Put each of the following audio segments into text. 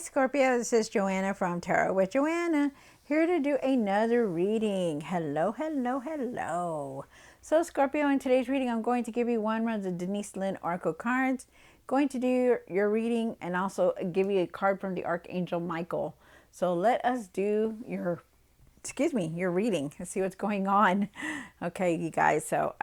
Scorpio, this is Joanna from Tarot with Joanna, here to do another reading. Hello, hello, hello. So Scorpio, in today's reading, I'm going to give you one of the Denise Lynn Oracle cards, going to do your reading, and also give you a card from the Archangel Michael. So let us do your reading and see what's going on. Okay, you guys, so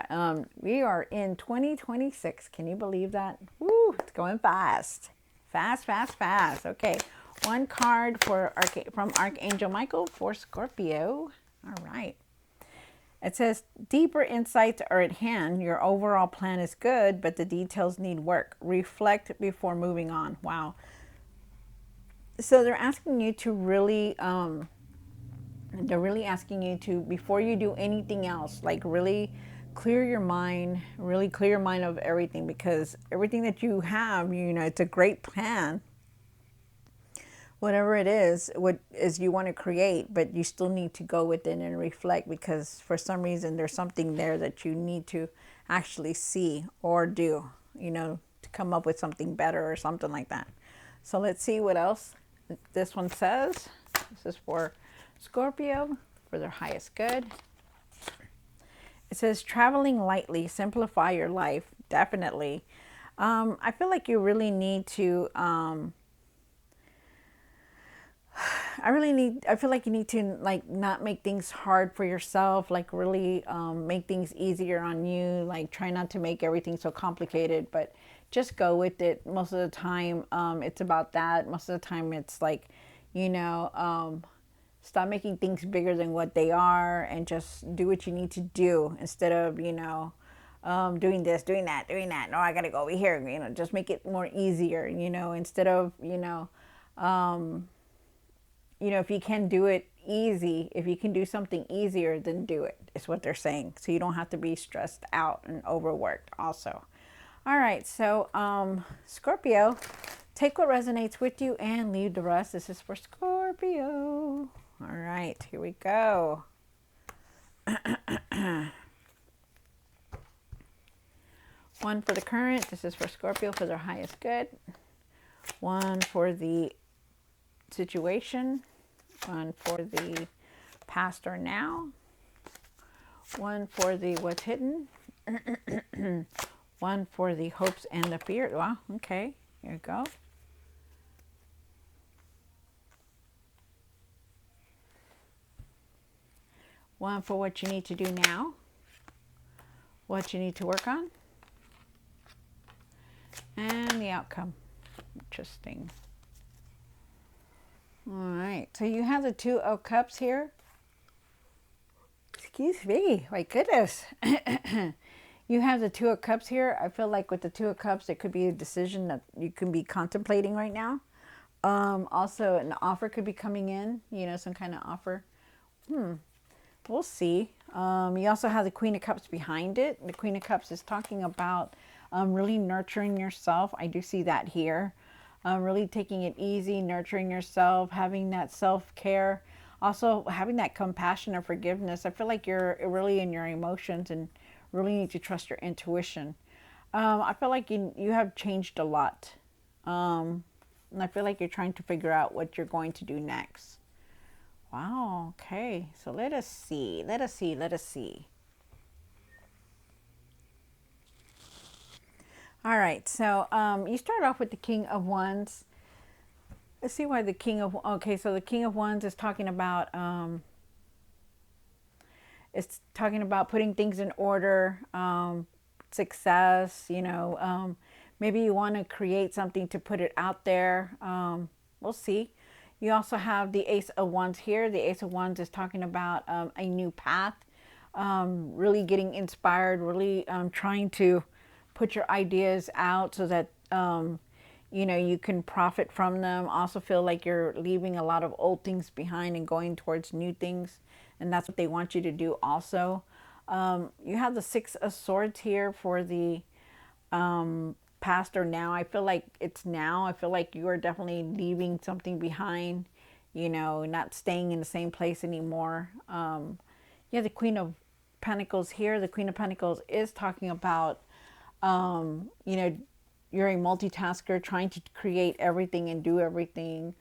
we are in 2026. Can you believe that? Woo, it's going fast. Fast, fast, fast. Okay, one card for from Archangel Michael for Scorpio. All right. It says, deeper insights are at hand. Your overall plan is good, but the details need work. Reflect before moving on. Wow. So they're asking you to really, asking you to, before you do anything else, like really clear your mind, of everything, because everything that you have, it's a great plan, whatever it is, what is you want to create, but you still need to go within and reflect, because for some reason there's something there that you need to actually see or do, to come up with something better or something like that. So let's see what else this one says. This is for Scorpio, for their highest good. It says, traveling lightly, simplify your life. Definitely. I feel like you really need to, I feel like you need to, like, not make things hard for yourself, like really make things easier on you, like try not to make everything so complicated, but just go with it. Most of the time, it's about that. Most of the time it's like, stop making things bigger than what they are, and just do what you need to do instead of, doing this, doing that, doing that. No, I got to go over here, just make it more easier, instead of, if you can do it easy, if you can do something easier, then do it, is what they're saying. So you don't have to be stressed out and overworked also. All right, so Scorpio, take what resonates with you and leave the rest. This is for Scorpio. All right, here we go. One for the current. This is for Scorpio for their highest good. One for the situation. One for the past or now. One for the what's hidden. One for the hopes and the fear. Wow, okay, here you go. One for what you need to do now, what you need to work on, and the outcome. Interesting. All right, so you have the Two of Cups here. Excuse me, my goodness. You have the Two of Cups here. I feel like with the Two of Cups, it could be a decision that you can be contemplating right now. Also, an offer could be coming in, some kind of offer. We'll see. You also have the Queen of Cups behind it. The Queen of Cups is talking about really nurturing yourself. I do see that here. Really taking it easy, nurturing yourself, having that self-care. Also having that compassion or forgiveness. I feel like you're really in your emotions and really need to trust your intuition. I feel like you have changed a lot. And I feel like you're trying to figure out what you're going to do next. Wow, okay. So let us see. Let us see. All right, so you start off with the King of Wands. Let's see why the King of... Okay, so the King of Wands is talking about... it's talking about putting things in order, success, maybe you want to create something to put it out there. We'll see. You also have the Ace of Wands here. The Ace of Wands is talking about a new path, really getting inspired, really trying to put your ideas out so that, you can profit from them. Also feel like you're leaving a lot of old things behind and going towards new things. And that's what they want you to do also. You have the Six of Swords here for the past or now. I feel like it's now. I feel like you are definitely leaving something behind, not staying in the same place anymore. Yeah, the Queen of Pentacles here. The Queen of Pentacles is talking about, you're a multitasker, trying to create everything and do everything.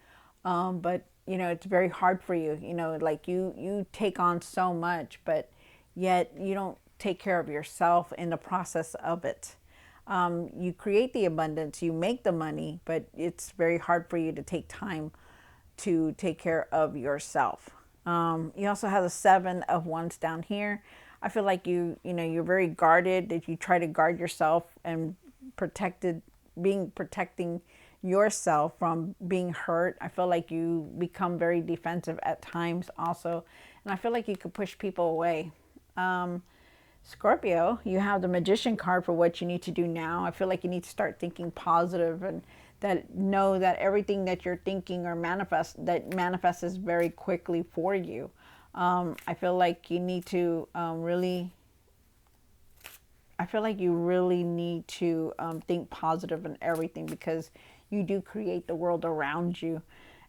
But it's very hard for you. Like you take on so much, but yet you don't take care of yourself in the process of it. You create the abundance, you make the money, but it's very hard for you to take time to take care of yourself. You also have the 7 of Wands down here. I feel like you're very guarded. That you try to guard yourself and protected, protecting yourself from being hurt. I feel like you become very defensive at times also, and I feel like you could push people away. Scorpio, you have the Magician card for what you need to do now. I feel like you need to start thinking positive, and that know that everything that you're thinking or manifests very quickly for you. I feel like you need to I feel like you really need to think positive in everything, because you do create the world around you.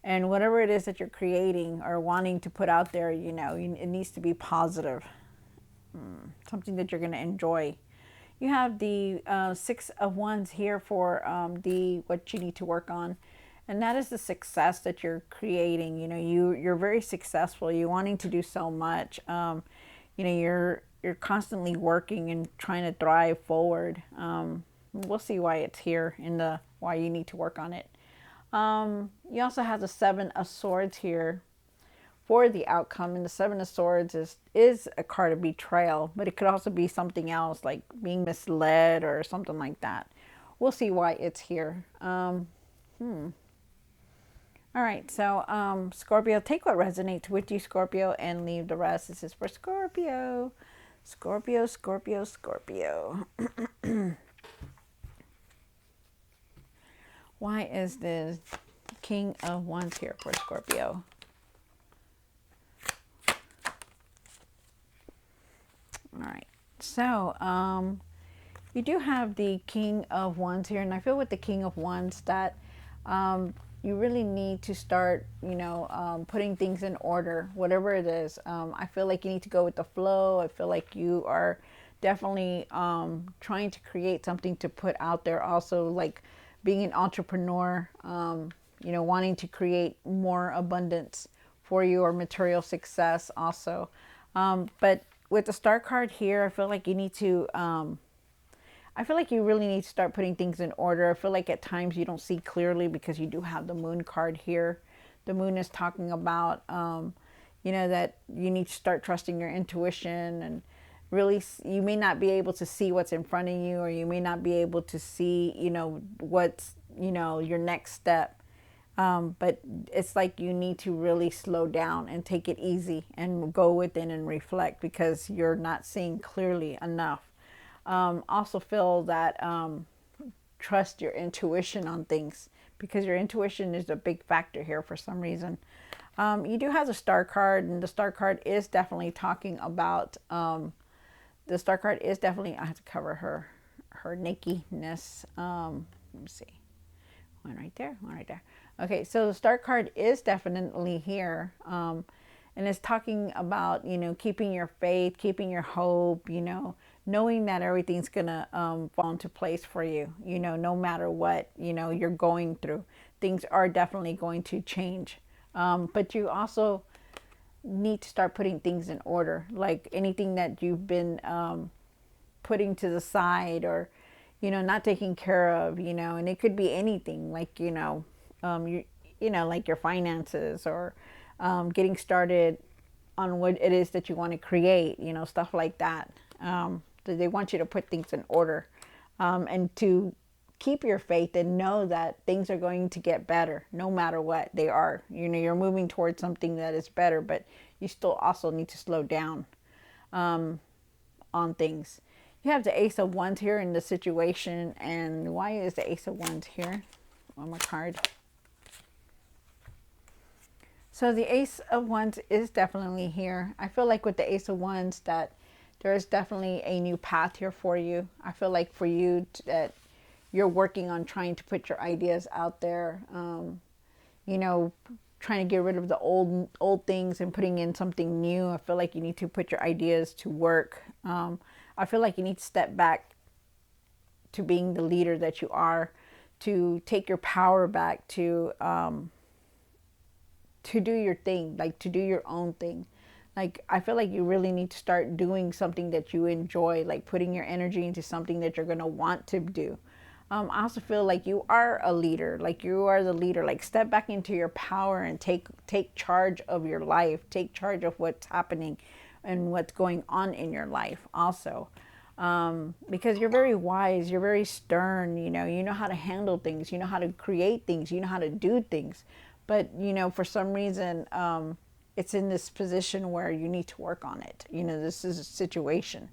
And whatever it is that you're creating or wanting to put out there, it needs to be positive, something that you're going to enjoy. You have the 6 of Wands here for the what you need to work on, and that is the success that you're creating. You're very successful. You're wanting to do so much. You're constantly working and trying to thrive forward. We'll see why it's here in the why you need to work on it. You also have the 7 of Swords here for the outcome, and the 7 of Swords is a card of betrayal, but it could also be something else, like being misled or something like that. We'll see why it's here. All right, so Scorpio, take what resonates with you, Scorpio, and leave the rest. This is for Scorpio. Scorpio, Scorpio, Scorpio. Why is the King of Wands here for Scorpio? All right, so you do have the King of Wands here, and I feel with the King of Wands that you really need to start, putting things in order, whatever it is. I feel like you need to go with the flow. I feel like you are definitely trying to create something to put out there. Also, like being an entrepreneur, wanting to create more abundance for you or material success also. But with the Star card here, I feel like you need to I feel like you really need to start putting things in order. I feel like at times you don't see clearly because you do have the Moon card here. The Moon is talking about, that you need to start trusting your intuition, and really you may not be able to see what's in front of you, or you may not be able to see, what's, your next step. But it's like you need to really slow down and take it easy and go within and reflect, because you're not seeing clearly enough. Also feel that trust your intuition on things, because your intuition is a big factor here for some reason. You do have the Star card, and the Star card is definitely talking about the Star card is definitely, I have to cover her nakedness. Let me see, one right there, one right there. Okay, so the Star card is definitely here, and it's talking about keeping your faith, keeping your hope, knowing that everything's gonna fall into place for you. No matter what you're going through, things are definitely going to change. But you also need to start putting things in order, like anything that you've been putting to the side, or not taking care of, and it could be anything, like like your finances, or getting started on what it is that you want to create, stuff like that. They want you to put things in order, and to keep your faith and know that things are going to get better no matter what they are. You're moving towards something that is better, but you still also need to slow down on things. You have the Ace of Wands here in the situation, and why is the Ace of Wands here? One more card. So the Ace of Wands is definitely here. I feel like with the Ace of Wands that there is definitely a new path here for you. I feel like for you that you're working on trying to put your ideas out there, trying to get rid of the old things and putting in something new. I feel like you need to put your ideas to work. I feel like you need to step back to being the leader that you are, to take your power back, to to do your thing, like to do your own thing. Like, I feel like you really need to start doing something that you enjoy, like putting your energy into something that you're going to want to do. I also feel like you are a leader, like you are the leader. Like, step back into your power and take charge of your life, take charge of what's happening and what's going on in your life also. Because you're very wise, you're very stern, you know how to handle things, you know how to create things, you know how to do things. But, for some reason, it's in this position where you need to work on it. This is a situation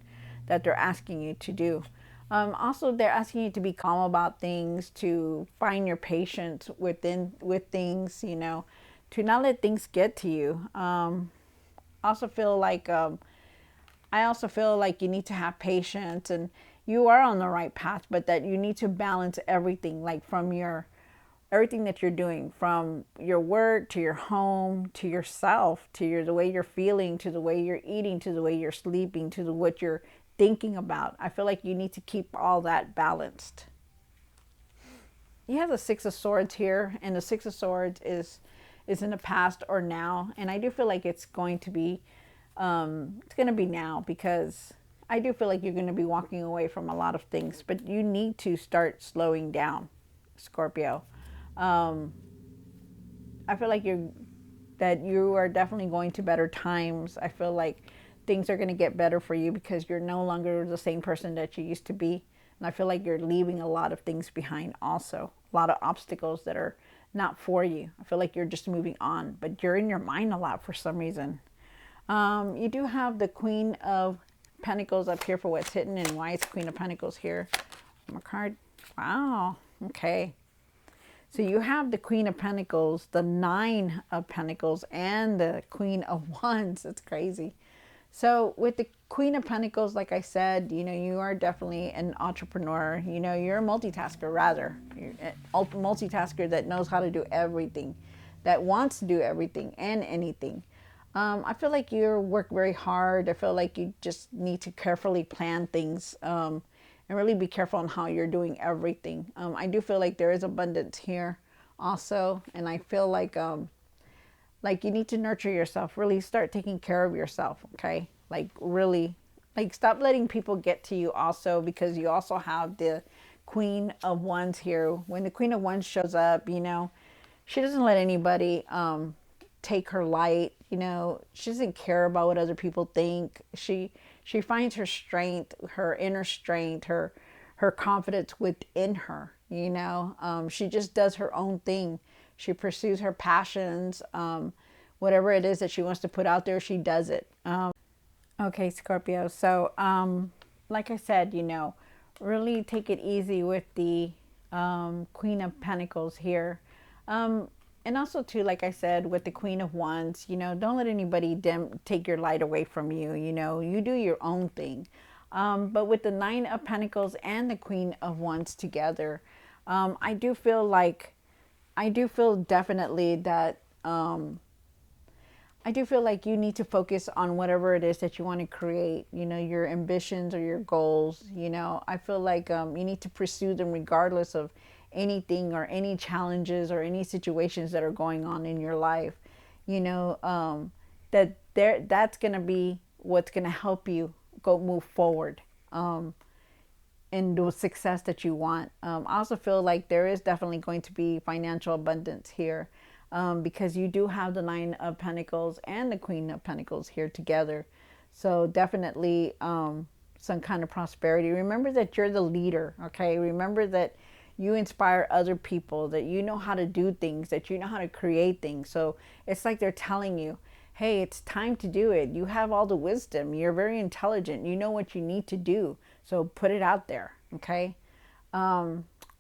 that they're asking you to do. Also, they're asking you to be calm about things, to find your patience with things, to not let things get to you. Also feel like I also feel like you need to have patience, and you are on the right path, but that you need to balance everything, like from everything that you're doing, from your work to your home to yourself, to the way you're feeling, to the way you're eating, to the way you're sleeping, to what you're thinking about. I feel like you need to keep all that balanced. You have the Six of Swords here, and the Six of Swords is in the past or now, and I do feel like it's going to be now, because I do feel like you're going to be walking away from a lot of things, but you need to start slowing down, Scorpio. I feel like you are definitely going to better times. I feel like things are going to get better for you because you're no longer the same person that you used to be. And I feel like you're leaving a lot of things behind also. A lot of obstacles that are not for you. I feel like you're just moving on, but you're in your mind a lot for some reason. You do have the Queen of Pentacles up here for what's hidden, and why it's Queen of Pentacles here. One more card. Wow. Okay. So you have the Queen of Pentacles, the Nine of Pentacles, and the Queen of Wands. That's crazy. So with the Queen of Pentacles, like I said, you are definitely an entrepreneur. You're a multitasker, rather. You're a multitasker that knows how to do everything, that wants to do everything and anything. I feel like you work very hard. I feel like you just need to carefully plan things, and really be careful on how you're doing everything. I do feel like there is abundance here also, and I feel like you need to nurture yourself, really start taking care of yourself, okay? Like, really, like, stop letting people get to you also, because you also have the Queen of Wands here. When the Queen of Wands shows up, she doesn't let anybody take her light. She doesn't care about what other people think. She finds her strength, her inner strength, her confidence within her. She just does her own thing. She pursues her passions. Whatever it is that she wants to put out there, she does it. Okay, Scorpio. So, like I said, really take it easy with the Queen of Pentacles here. And also, too, like I said, with the Queen of Wands, don't let anybody take your light away from you. You do your own thing. But with the Nine of Pentacles and the Queen of Wands together, I do feel definitely that I do feel like you need to focus on whatever it is that you want to create, your ambitions or your goals. I feel like you need to pursue them regardless of anything or any challenges or any situations that are going on in your life. That's going to be what's going to help you move forward in the success that you want. I also feel like there is definitely going to be financial abundance here. Because you do have the Nine of Pentacles and the Queen of Pentacles here together. So definitely some kind of prosperity. Remember that you're the leader, okay? Remember that you inspire other people, that you know how to do things, that you know how to create things. So it's like they're telling you, hey, it's time to do it. You have all the wisdom. You're very intelligent. You know what you need to do. So put it out there, okay?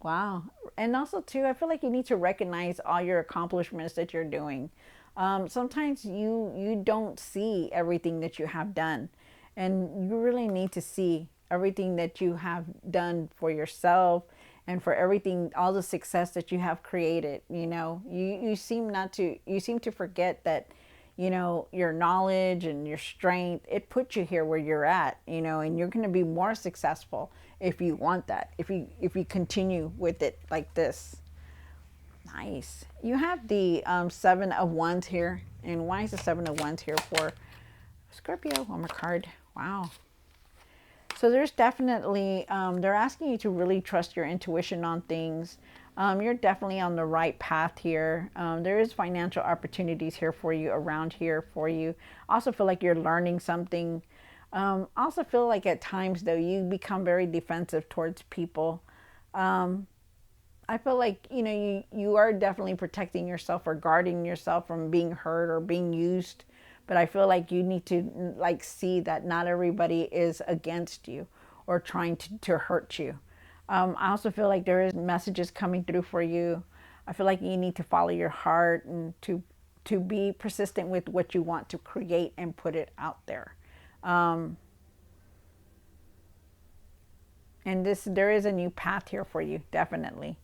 Wow. And also, too, I feel like you need to recognize all your accomplishments that you're doing. Sometimes you don't see everything that you have done. And you really need to see everything that you have done for yourself and for everything, all the success that you have created. You seem to forget that, your knowledge and your strength, it puts you here where you're at, and you're going to be more successful if you want that, if you continue with it like this. Nice. You have the Seven of Wands here. And why is the Seven of Wands here for Scorpio? One more card. Wow. So there's definitely, they're asking you to really trust your intuition on things. You're definitely on the right path here. There is financial opportunities here for you, around here for you. Also feel like you're learning something. Also feel like at times, though, you become very defensive towards people. I feel like, you are definitely protecting yourself or guarding yourself from being hurt or being used. But I feel like you need to like see that not everybody is against you or trying to hurt you. I also feel like there is messages coming through for you. I feel like you need to follow your heart and to be persistent with what you want to create and put it out there. And there is a new path here for you, definitely.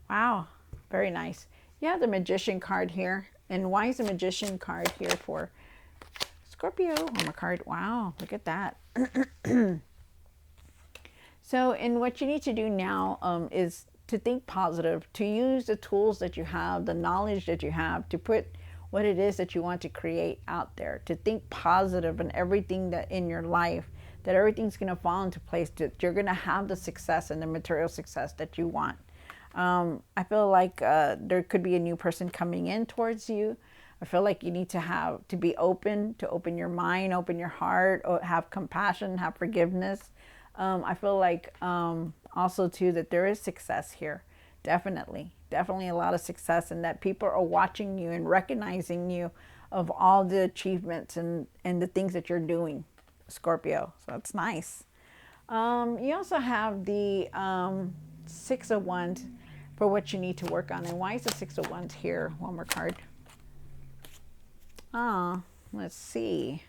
Wow, very nice. You have the Magician card here. And why is the Magician card here for Scorpio? On the card. Wow, look at that. So, and what you need to do now is to think positive, to use the tools that you have, the knowledge that you have, to put what it is that you want to create out there, to think positive in everything that in your life, that everything's going to fall into place, that you're going to have the success and the material success that you want. I feel like there could be a new person coming in towards you. I feel like you need to be open, to open your mind, open your heart, have compassion, have forgiveness. I feel like also too that there is success here. Definitely a lot of success, and that people are watching you and recognizing you of all the achievements and the things that you're doing, Scorpio. So that's nice. You also have the Six of Wands for what you need to work on. And why is the Six of Wands here? One more card. Let's see.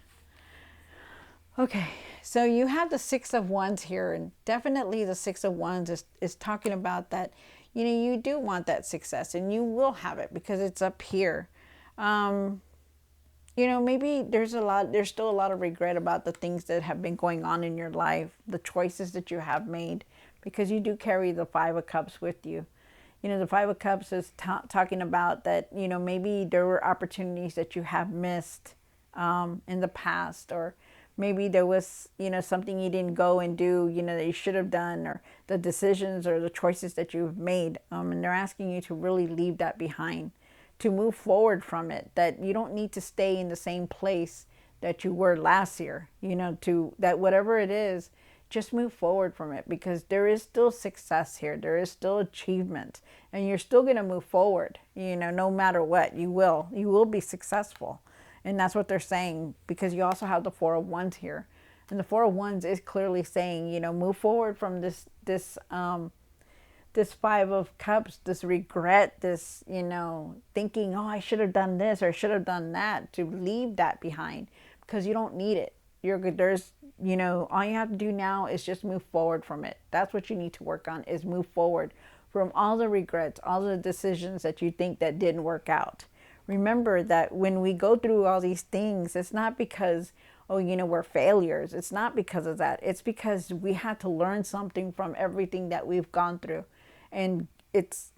Okay, so you have the Six of Wands here, and definitely the Six of Wands is talking about that, you do want that success, and you will have it because it's up here. Maybe there's still a lot of regret about the things that have been going on in your life, the choices that you have made, because you do carry the Five of Cups with you. The Five of Cups is talking about that, maybe there were opportunities that you have missed in the past, or maybe there was, something you didn't go and do, that you should have done, or the decisions or the choices that you've made. And they're asking you to really leave that behind, to move forward from it, that you don't need to stay in the same place that you were last year, to that whatever it is, just move forward from it, because there is still success here. There is still achievement, and you're still going to move forward, no matter what. You will be successful. And that's what they're saying, because you also have the Four of Wands here. And the Four of Wands is clearly saying, move forward from this Five of Cups, this regret, this, thinking, oh, I should have done this or I should have done that, to leave that behind, because you don't need it. You're good. There's, all you have to do now is just move forward from it. That's what you need to work on, is move forward from all the regrets, all the decisions that you think that didn't work out. Remember that when we go through all these things, it's not because, we're failures. It's not because of that. It's because we had to learn something from everything that we've gone through. And it's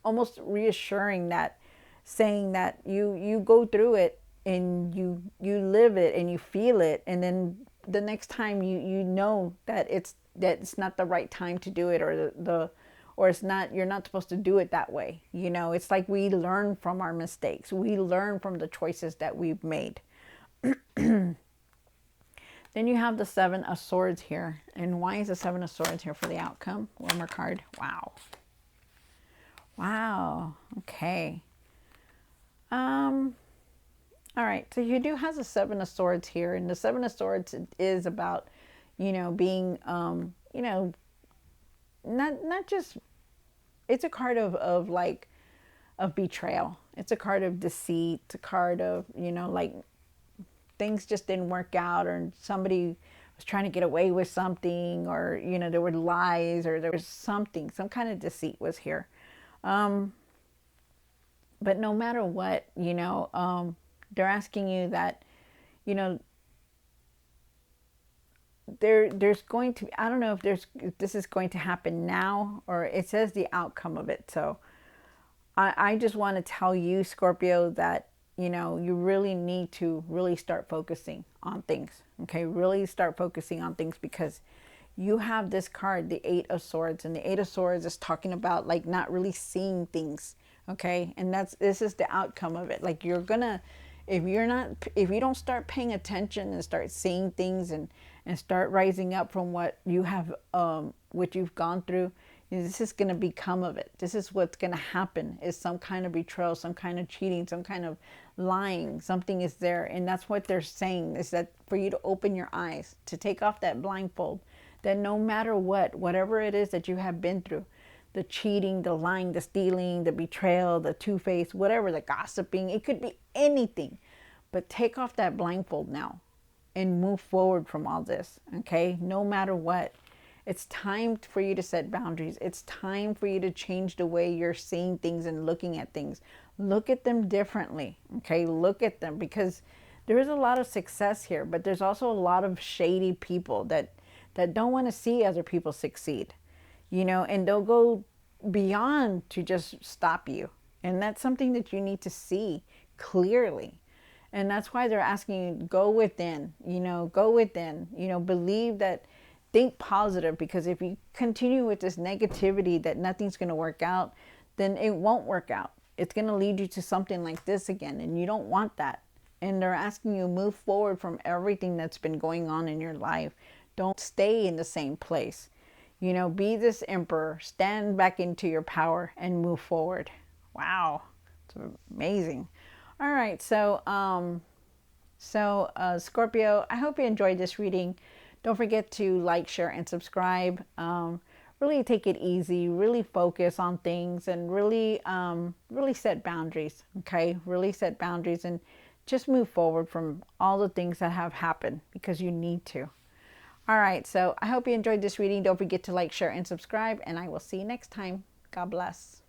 almost reassuring, that saying that you go through it and you live it and you feel it, and then the next time you know that it's not the right time to do it, or it's not, you're not supposed to do it that way. It's like we learn from our mistakes. We learn from the choices that we've made. Then you have the Seven of Swords here. And why is the Seven of Swords here for the outcome? One more card. Wow. Wow. Okay. All right. So you do have the Seven of Swords here. And the Seven of Swords is about, being, not just, it's a card of betrayal. It's a card of deceit. It's a card of, like, things just didn't work out, or somebody was trying to get away with something, or, there were lies, or there was some kind of deceit was here. But no matter what, they're asking you that, there's going to be, I don't know if this is going to happen now, or it says the outcome of it. So I just want to tell you, Scorpio, that, you know, you really need to really start focusing on things. Okay, really start focusing on things, because you have this card, the Eight of Swords, and the Eight of Swords is talking about like not really seeing things. Okay, and this is the outcome of it. Like, you're gonna, if you don't start paying attention and start seeing things, and start rising up from what you have, what you've gone through, this is going to become of it. This is what's going to happen, is some kind of betrayal, some kind of cheating, some kind of lying. Something is there. And that's what they're saying, is that for you to open your eyes, to take off that blindfold, that no matter what, whatever it is that you have been through, the cheating, the lying, the stealing, the betrayal, the two-face, whatever, the gossiping, it could be anything. But take off that blindfold now and move forward from all this, okay? No matter what. It's time for you to set boundaries. It's time for you to change the way you're seeing things and looking at things. Look at them differently, okay? Look at them, because there is a lot of success here, but there's also a lot of shady people that don't want to see other people succeed, you know, and they'll go beyond to just stop you. And that's something that you need to see clearly. And that's why they're asking you, go within, you know, go within, you know, believe that, think positive, because if you continue with this negativity that nothing's going to work out, then it won't work out. It's going to lead you to something like this again, and you don't want that. And they're asking you to move forward from everything that's been going on in your life. Don't stay in the same place. You know, be this emperor, stand back into your power and move forward. Wow, it's amazing. All right, so Scorpio, I hope you enjoyed this reading. Don't forget to like, share, and subscribe. Really take it easy. Really focus on things, and really, really set boundaries. Okay, really set boundaries, and just move forward from all the things that have happened, because you need to. All right, so I hope you enjoyed this reading. Don't forget to like, share, and subscribe, and I will see you next time. God bless.